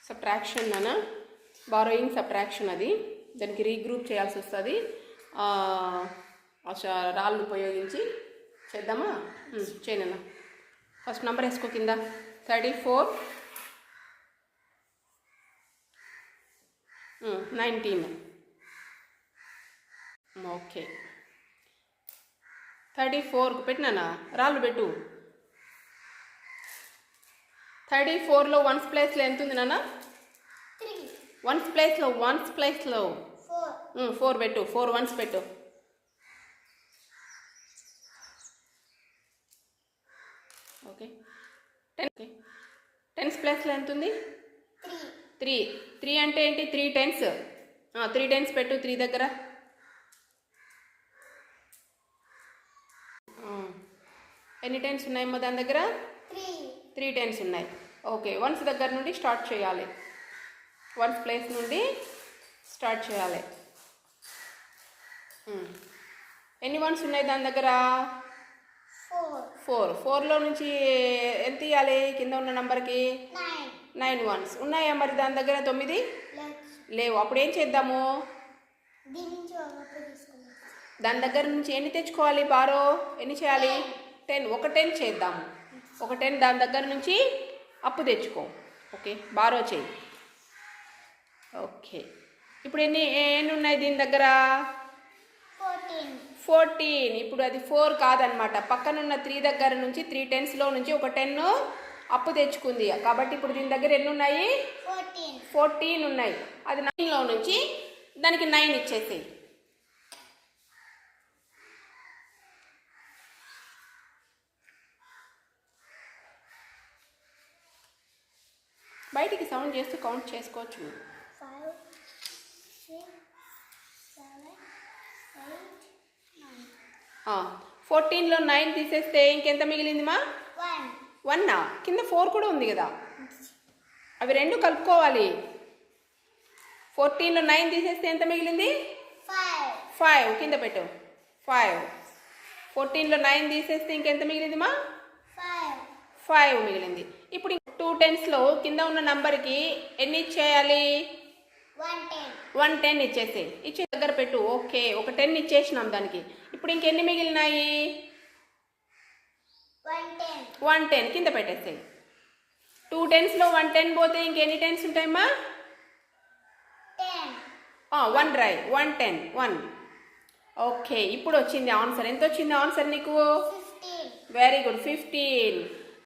Subtraction అన్న borrowing subtraction అది దానికి రీగ్రూప్ చేయాల్సి వస్తుంది. రాళ్ళు ఉపయోగించి చేద్దామా? చేయనన్నా. ఫస్ట్ నెంబర్ వేసుకో కింద 34 19. ఓకే 34కు పెట్టినానా? రాళ్ళు పెట్టు. 34లో వన్స్ ప్లేస్లో ఎంత ఉంది నాన్న? వన్స్ ప్లేస్లో 4 పెట్టు. 4 వన్స్ పెట్టు. ఓకే 10. టెన్స్ ప్లేస్లో ఎంత ఉంది? 3 అంటే ఏంటి? 3 టెన్స్. 3 టెన్స్ పెట్టు 3 దగ్గర. ఎన్ని టెన్స్ ఉన్నాయమ్మా దాని దగ్గర? 3 టెన్స్ ఉన్నాయి. ఓకే వన్స్ దగ్గర నుండి స్టార్ట్ చేయాలి. వన్స్ ప్లేస్ నుండి స్టార్ట్ చేయాలి. ఎన్ని వన్స్ ఉన్నాయి దాని దగ్గర? 4లో నుంచి ఎంత తీయాలి? కింద ఉన్న నంబర్కి 9 వన్స్ ఉన్నాయా మరి దాని దగ్గర? 9 లేవు. అప్పుడు ఏం చేద్దాము? దాని దగ్గర నుంచి ఎన్ని తెచ్చుకోవాలి? బారో ఎన్ని చేయాలి? 10. ఒక 10 చేద్దాము. ఒక 10 దాని దగ్గర నుంచి అప్పు తెచ్చుకో. ఓకే బారో చేయి. ఓకే ఇప్పుడు ఎన్ని ఉన్నాయి దీని దగ్గర? 14. ఇప్పుడు అది 4 కాదనమాట. పక్కనున్న 3 దగ్గర నుంచి 3 టెన్స్లో నుంచి ఒక 10 అప్పు తెచ్చుకుంది. కాబట్టి ఇప్పుడు దీని దగ్గర ఎన్ని ఉన్నాయి? 14 ఉన్నాయి. అది 9లో నుంచి దానికి 9 ఇచ్చేసేయి. బయటికి సౌండ్ చేస్తూ కౌంట్ చేసుకోవచ్చు. 5 6 7 8 14లో 9 తీసేస్తే ఇంకెంత మిగిలింది మా? 1. కింద 4 కూడా ఉంది కదా, అవి రెండు కలుపుకోవాలి. 14లో 9 తీసేస్తే ఎంత మిగిలింది? 5. కింద పెట్టు 5. 14లో 9 తీసేస్తే ఇంకెంత మిగిలింది మా? 5 మిగిలింది. ఇప్పుడు 2 టెన్స్లో కింద ఉన్న నంబర్కి ఎన్ని ఇచ్చేయాలి? 110 ఇచ్చేసి ఇచ్చే దగ్గర పెట్టు. ఓకే ఒక 10 ఇచ్చేసినాం దానికి. ఇప్పుడు ఇంకెన్ని మిగిలినాయి? 110 కింద పెట్టేస్తాయి. 2 టెన్స్లో 110 పోతే ఇంకెన్ని టెన్స్ ఉంటాయమ్మా? 1 రాయి. 110 1. ఓకే ఇప్పుడు వచ్చింది ఆన్సర్. ఎంత వచ్చింది ఆన్సర్ నీకు? 15. Very good 15.